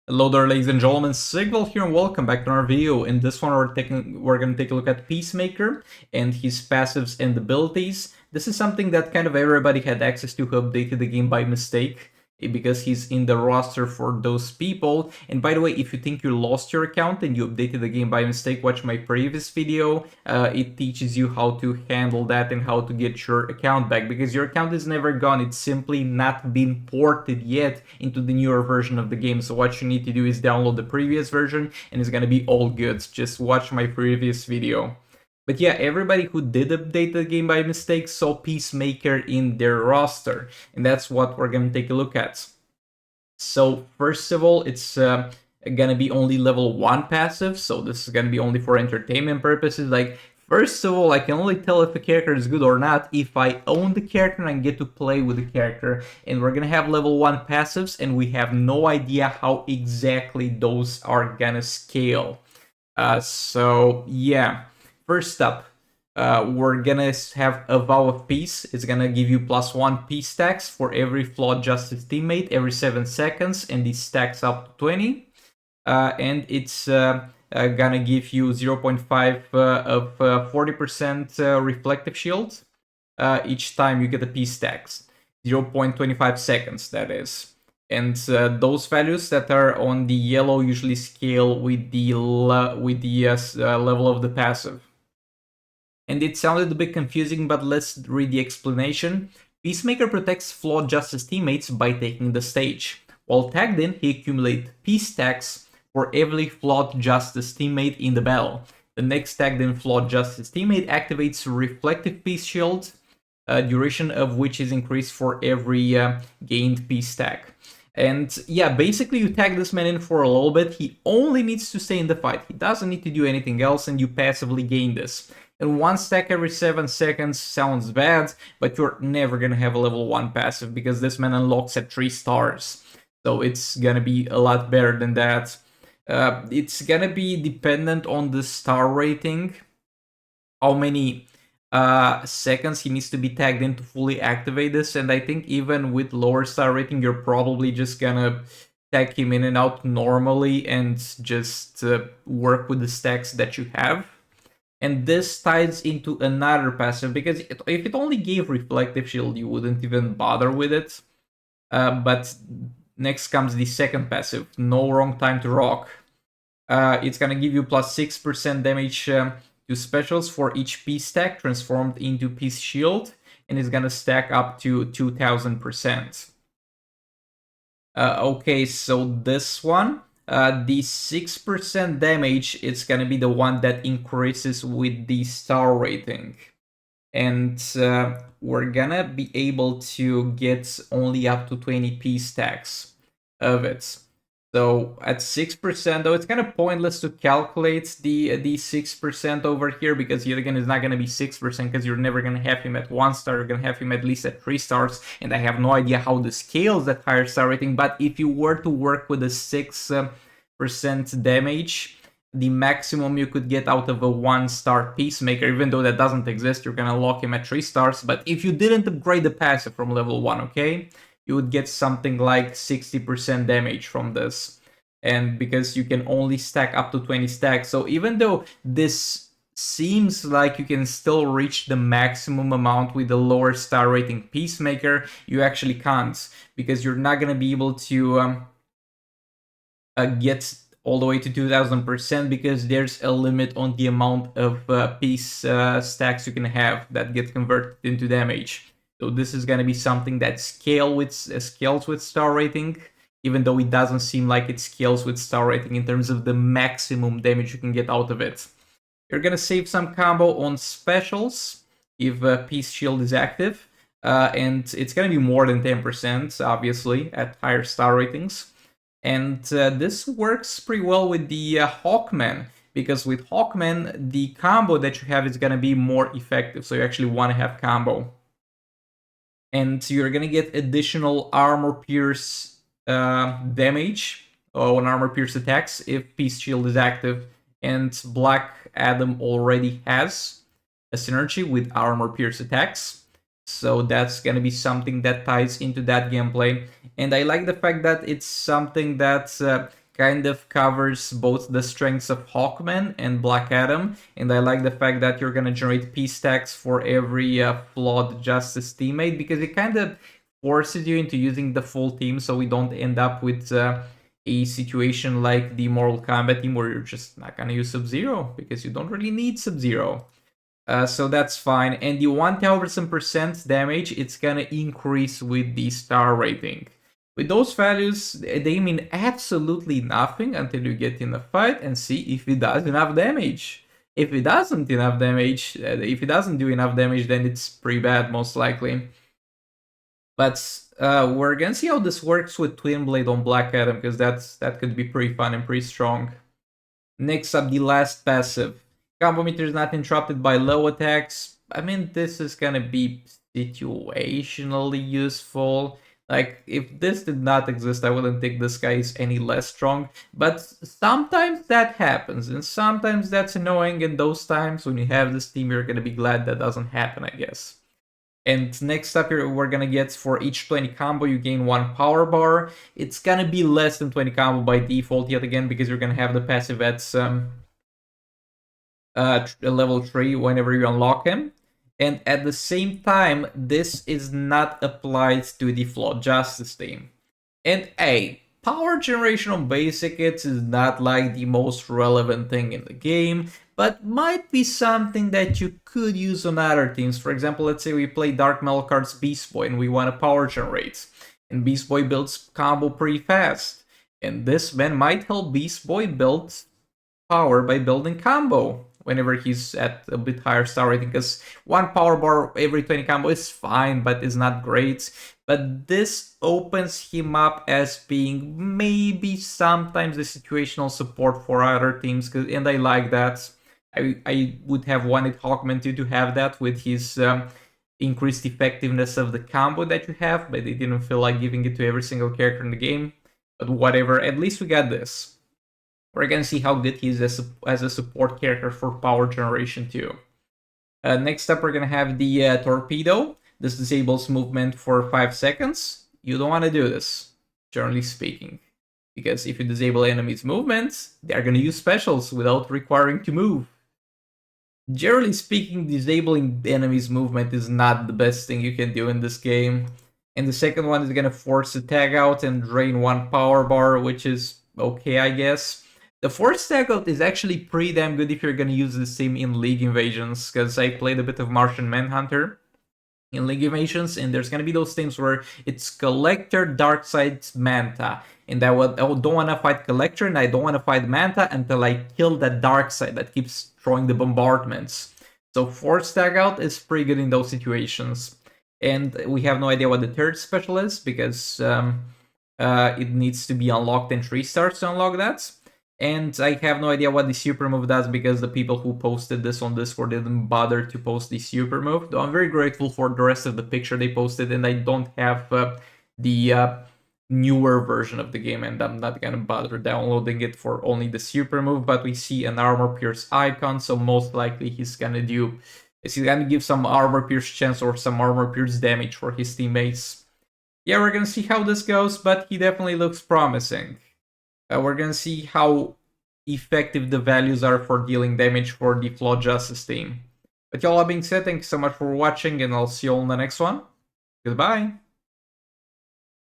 Hello there, ladies and gentlemen, Sigval here and welcome back to our video. In this one we're going to take a look at Peacemaker and his passives and abilities. This is something that kind of everybody had access to who updated the game by mistake, because he's in the roster for those people. And by the way, if you think you lost your account and you updated the game by mistake, watch my previous video. It teaches you how to handle that and how to get your account back, because your account is never gone. It's simply not been ported yet into the newer version of the game. So what you need to do is download the previous version and it's gonna be all good. Just watch my previous video. But yeah, everybody who did update the game by mistake saw Peacemaker in their roster, and that's what we're gonna take a look at. So first of all, it's gonna be only level 1 passive, so this is gonna be only for entertainment purposes. Like, first of all, I can only tell if a character is good or not if I own the character and get to play with the character. And we're gonna have level 1 passives, and we have no idea how exactly those are gonna scale. So yeah, first up, we're gonna have a Vow of Peace. It's gonna give you +1 peace stacks for every flawed justice teammate every 7 seconds, and this stacks up to 20. And it's gonna give you 0.5 of 40% reflective shield each time you get a peace stacks. 0.25 seconds, that is. And those values that are on the yellow usually scale with the level of the passive. And it sounded a bit confusing, but let's read the explanation. Peacemaker protects flawed justice teammates by taking the stage. While tagged in, he accumulates peace stacks for every flawed justice teammate in the battle. The next tagged in flawed justice teammate activates reflective peace shield, duration of which is increased for every gained peace stack. And yeah, basically you tag this man in for a little bit. He only needs to stay in the fight. He doesn't need to do anything else, and you passively gain this. And 1 stack every 7 seconds sounds bad, but you're never gonna have a level 1 passive because this man unlocks at 3 stars. So it's gonna be a lot better than that. It's gonna be dependent on the star rating, how many seconds he needs to be tagged in to fully activate this. And I think even with lower star rating, you're probably just gonna tag him in and out normally and just work with the stacks that you have. And this ties into another passive, because if it only gave reflective shield, you wouldn't even bother with it. But next comes the second passive, No Wrong Time to Rock. It's gonna give you +6% damage to specials for each peace stack transformed into peace shield, and it's gonna stack up to 2000%. Okay, so this one, the 6% damage, it's gonna be the one that increases with the star rating. And we're gonna be able to get only up to 20 peace stacks of it. So at 6%, though, it's kind of pointless to calculate the 6% over here, because yet again, it's not going to be 6% because you're never going to have him at 1 star. You're going to have him at least at 3 stars, and I have no idea how this scales that higher star rating. But if you were to work with a 6% damage, the maximum you could get out of a 1-star Peacemaker, even though that doesn't exist, you're going to lock him at 3 stars. But if you didn't upgrade the passive from level 1, okay, you would get something like 60% damage from this. And because you can only stack up to 20 stacks, so even though this seems like you can still reach the maximum amount with the lower star rating Peacemaker, you actually can't, because you're not going to be able to get all the way to 2000%, because there's a limit on the amount of peace stacks you can have that get converted into damage. So this is going to be something that scales with star rating, even though it doesn't seem like it scales with star rating in terms of the maximum damage you can get out of it. You're going to save some combo on specials if Peace Shield is active, and it's going to be more than 10%, obviously, at higher star ratings. And this works pretty well with the Hawkman, because with Hawkman, the combo that you have is going to be more effective, so you actually want to have combo. And you're going to get additional armor pierce damage on armor pierce attacks if Peace Shield is active, and Black Adam already has a synergy with armor pierce attacks, so that's gonna be something that ties into that gameplay. And I like the fact that it's something that kind of covers both the strengths of Hawkman and Black Adam, and I like the fact that you're gonna generate peace stacks for every flawed Justice teammate, because it kind of forces you into using the full team, so we don't end up with a situation like the Mortal Kombat team where you're just not gonna use Sub-Zero because you don't really need Sub-Zero. So that's fine. And the 1000% damage, it's gonna increase with the star rating. With those values, they mean absolutely nothing until you get in a fight and see if it does enough damage. If it doesn't enough damage, if it doesn't do enough damage, then it's pretty bad, most likely. But we're gonna see how this works with Twin Blade on Black Adam, because that could be pretty fun and pretty strong. Next up, the last passive. Combo meter is not interrupted by low attacks. I mean, this is gonna be situationally useful. Like, if this did not exist, I wouldn't think this guy is any less strong. But sometimes that happens, and sometimes that's annoying, and those times when you have this team, you're gonna be glad that doesn't happen, I guess. And next up here, we're gonna get for each 20 combo, you gain 1 power bar. It's gonna be less than 20 combo by default yet again, because you're gonna have the passive at level 3 whenever you unlock him. And at the same time, this is not applied to the Flawed Justice team. And hey, power generation on basic hits is not like the most relevant thing in the game, but might be something that you could use on other teams. For example, let's say we play Dark Melkart's Beast Boy and we want to power generate. And Beast Boy builds combo pretty fast. And this man might help Beast Boy build power by building combo whenever he's at a bit higher star rating, because 1 power bar every 20 combo is fine, but is not great. But this opens him up as being maybe sometimes the situational support for other teams, and I like that. I would have wanted Hawkman to have that with his increased effectiveness of the combo that you have, but they didn't feel like giving it to every single character in the game. But whatever, at least we got this. We're gonna see how good he is as a support character for power generation too. Next up, we're gonna have the Torpedo. This disables movement for 5 seconds. You don't want to do this, generally speaking, because if you disable enemies' movements, they're gonna use specials without requiring to move. Generally speaking, disabling the enemy's movement is not the best thing you can do in this game. And the second one is gonna force a tag out and drain 1 power bar, which is okay, I guess. The force tag out is actually pretty damn good if you're gonna use the same in League Invasions, because I played a bit of Martian Manhunter in League Invasions, and there's gonna be those things where it's Collector, Darkseid, Manta, and I don't want to fight Collector and I don't want to fight Manta until I kill that Darkseid that keeps throwing the bombardments. So force tag out is pretty good in those situations. And we have no idea what the third special is, because it needs to be unlocked in 3 stars to unlock that. And I have no idea what the super move does, because the people who posted this on Discord didn't bother to post the super move. Though I'm very grateful for the rest of the picture they posted, and I don't have the newer version of the game, and I'm not gonna bother downloading it for only the super move. But we see an armor pierce icon, so most likely he's gonna give some armor pierce chance or some armor pierce damage for his teammates. Yeah, we're gonna see how this goes, but he definitely looks promising. We're gonna see how effective the values are for dealing damage for the Flawed Justice team. But y'all, that being said, thanks so much for watching, and I'll see you all in the next one. Goodbye!